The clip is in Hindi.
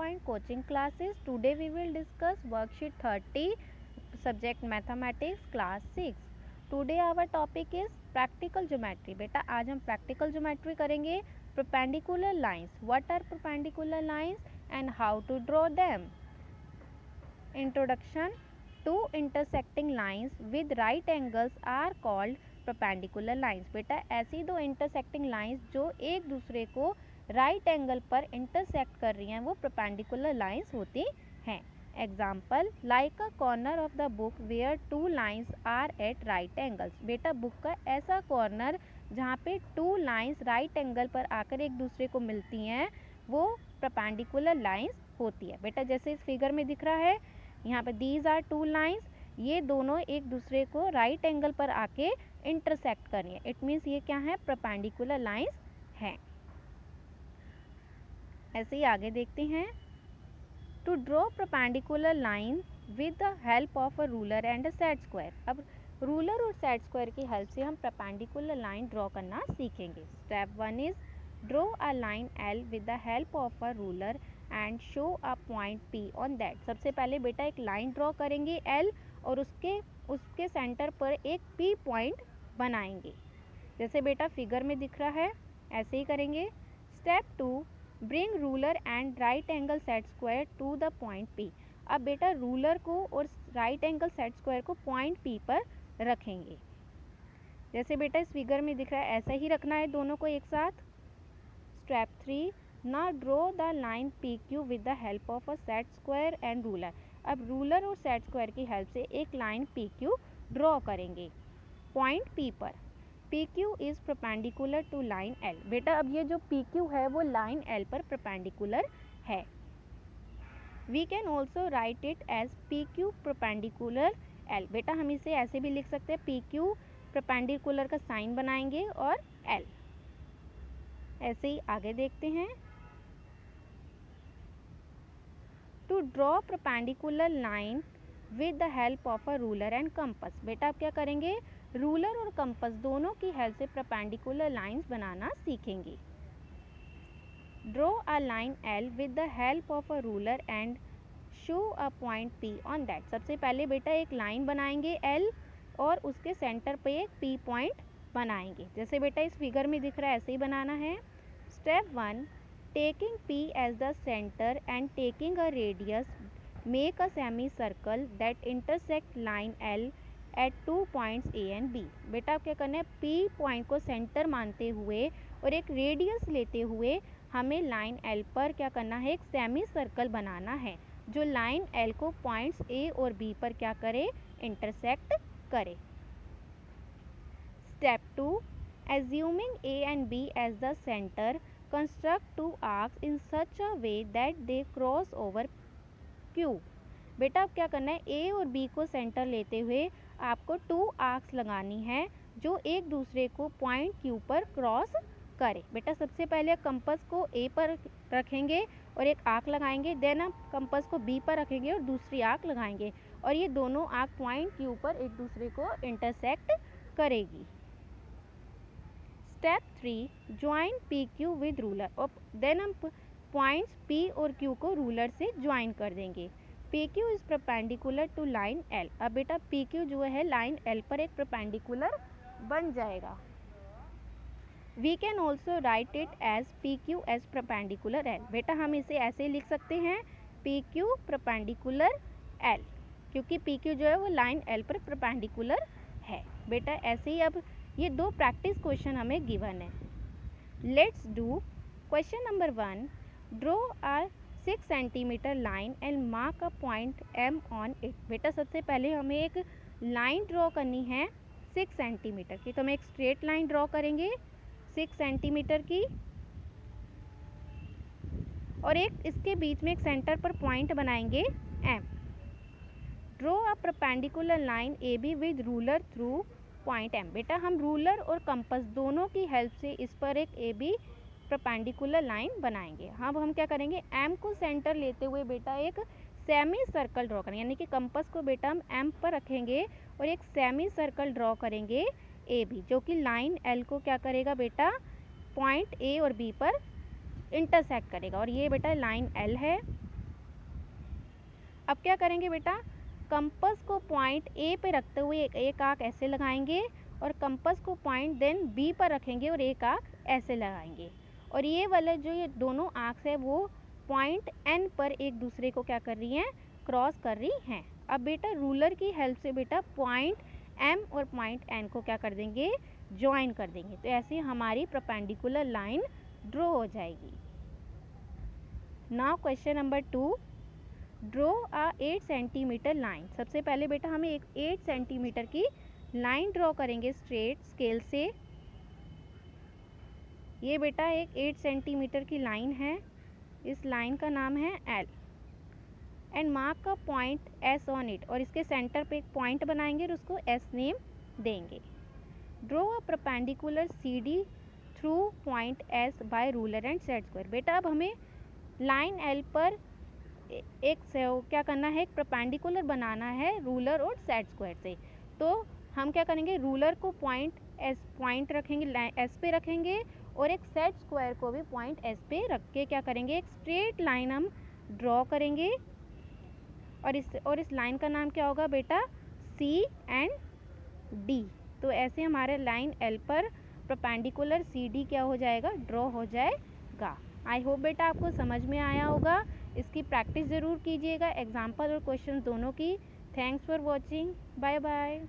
Point Coaching Classes. Today we will discuss worksheet 30, subject Mathematics, class 6. Today our topic is practical geometry. बेटा आज हम practical geometry करेंगे. Perpendicular lines. What are perpendicular lines and how to draw them? Introduction. Two intersecting lines with right angles are called perpendicular lines. बेटा ऐसी दो intersecting lines जो एक दूसरे को राइट एंगल पर इंटरसेक्ट कर रही हैं वो परपेंडिकुलर लाइंस होती हैं. Example like a corner of the book where two lines are at right angles. बेटा बुक का ऐसा कॉर्नर जहाँ पे टू लाइंस राइट एंगल पर आकर एक दूसरे को मिलती हैं वो परपेंडिकुलर लाइंस होती है. बेटा जैसे इस फिगर में दिख रहा है यहाँ पे दीज आर टू लाइंस, ये दोनों एक दूसरे को राइट एंगल पर आके इंटरसेक्ट कर रही है. इट मीन्स ये क्या है, परपेंडिकुलर लाइंस हैं. ऐसे ही आगे देखते हैं. To draw perpendicular line with the help of a ruler and a set square. अब रूलर और सेट स्क्वायर की हेल्प से हम परपेंडिकुलर लाइन ड्रॉ करना सीखेंगे. Step 1 is draw a line L with the help of a ruler and show a point P on that. सबसे पहले बेटा एक लाइन ड्रॉ करेंगे L और उसके सेंटर पर एक P पॉइंट बनाएंगे. जैसे बेटा फिगर में दिख रहा है ऐसे ही करेंगे. Step 2 bring ruler and right angle set square to the point P. अब बेटा रूलर को और राइट एंगल सेट स्क्वायर को पॉइंट P पर रखेंगे. जैसे बेटा इस फिगर में दिख रहा है ऐसा ही रखना है दोनों को एक साथ. Step 3 now draw the line PQ with the help of a set square and ruler. अब रूलर और सेट स्क्वायर की हेल्प से एक लाइन PQ ड्रॉ करेंगे पॉइंट P पर. PQ is perpendicular to line L. बेटा अब ये जो PQ है वो लाइन L पर परपेंडिकुलर है. We can also write it as PQ perpendicular L. बेटा हम इसे ऐसे भी लिख सकते हैं PQ परपेंडिकुलर का साइन बनाएंगे और L. ऐसे ही आगे देखते हैं. To draw perpendicular line with the help of a ruler and compass. बेटा अब क्या करेंगे, रूलर और कंपास दोनों की हेल्प से परपेंडिकुलर लाइंस बनाना सीखेंगे. Draw a line L with the help of a ruler and show a point P on that. सबसे पहले बेटा एक लाइन बनाएंगे L और उसके सेंटर पे एक P पॉइंट बनाएंगे. जैसे बेटा इस फिगर में दिख रहा है ऐसे ही बनाना है. Step 1 taking P as the centre and taking a radius make a semicircle that intersect line L at two points A and B. बेटा अब क्या करना है, P पॉइंट को सेंटर मानते हुए और एक रेडियस लेते हुए हमें लाइन L पर क्या करना है, एक सेमी सर्कल बनाना है जो लाइन L को पॉइंट्स A और B पर क्या करे, इंटरसेक्ट करे. Step 2 assuming A and B as the center construct two arcs in such a way that they cross over Q. बेटा अब क्या करना है, A और B को सेंटर लेते हुए आपको टू आर्क्स लगानी है जो एक दूसरे को पॉइंट Q पर क्रॉस करे. बेटा सबसे पहले कंपास को A पर रखेंगे और एक आर्क लगाएंगे. देन आप कंपास को B पर रखेंगे और दूसरी आर्क लगाएंगे और ये दोनों आर्क पॉइंट Q पर एक दूसरे को इंटरसेक्ट करेगी. Step 3 join PQ with ruler. और देन हम पॉइंट्स P और Q को रूलर से ज्वाइन कर देंगे. PQ is perpendicular to line L. अब बेटा PQ जो है लाइन L पर एक परपेंडिकुलर बन जाएगा. We can also write it as PQ as perpendicular L. बेटा हम इसे ऐसे लिख सकते हैं PQ परपेंडिकुलर L क्योंकि PQ जो है वो लाइन L पर परपेंडिकुलर है. बेटा ऐसे ही अब ये दो प्रैक्टिस क्वेश्चन हमें गिवन है. Let's do question number 1. Draw a 6 centimetre line and mark a point M on it. बेटा सबसे पहले हमें एक लाइन ड्रॉ करनी है 6 सेंटीमीटर की. तो हम एक स्ट्रेट लाइन ड्रॉ करेंगे 6 सेंटीमीटर की और एक इसके बीच में एक सेंटर पर पॉइंट बनाएंगे M. Draw a perpendicular line AB with ruler through point M. बेटा हम रूलर और कंपास दोनों की हेल्प से इस पर एक AB परपेंडिकुलर लाइन बनाएंगे. अब हम क्या करेंगे, M को सेंटर लेते हुए बेटा एक सेमी सर्कल ड्रॉ करेंगे. यानी कि कंपास को बेटा हम M पर रखेंगे और एक सेमी सर्कल ड्रॉ करेंगे AB जो कि लाइन L को क्या करेगा बेटा, पॉइंट A और B पर इंटरसेक्ट करेगा. और ये बेटा लाइन L है अब क्या करेंगे बेटा, कंपास को पॉइंट ए पे रखते हुए एक आर्क ऐसे लगाएंगे और कंपास को पॉइंट देन बी पर रखेंगे और एक आर्क ऐसे लगाएंगे, और ये वाले जो ये दोनों आर्क्स है वो पॉइंट एन पर एक दूसरे को क्या कर रही हैं, क्रॉस कर रही हैं। अब बेटा रूलर की हेल्प से बेटा पॉइंट एम और पॉइंट एन को क्या कर देंगे, ज्वाइन कर देंगे, तो ऐसे हमारी परपेंडिकुलर लाइन ड्रॉ हो जाएगी। Now question number 2, draw a 8 centimetre line. सबसे पहले बेटा हमें एक 8 सेंटीमीटर की लाइन ड्रॉ करेंगे स्ट्रेट स्केल से। ये बेटा एक 8 सेंटीमीटर की लाइन है, इस लाइन का नाम है L, and mark a point S on it, और इसके सेंटर पे एक पॉइंट बनाएंगे और उसको एस नेम देंगे। Draw a perpendicular C D through point S by ruler and set square. बेटा अब हमें लाइन एल पर एक क्या करना है, एक परपेंडिकुलर बनाना है रूलर और सेट स्क्वायर से। तो हम क्या करेंगे, रूलर को पॉइंट रखेंगे, एस पे रखेंगे, और एक सेट स्क्वायर को भी पॉइंट एस पे रख के क्या करेंगे, एक स्ट्रेट लाइन हम ड्रॉ करेंगे, और इस लाइन का नाम क्या होगा बेटा, सी एंड डी। तो ऐसे हमारे लाइन एल पर परपेंडिकुलर सी डी क्या हो जाएगा, ड्रॉ हो जाएगा। आई होप बेटा आपको समझ में आया होगा। इसकी प्रैक्टिस ज़रूर कीजिएगा, एग्जाम्पल और क्वेश्चन दोनों की। Thanks for watching, bye bye.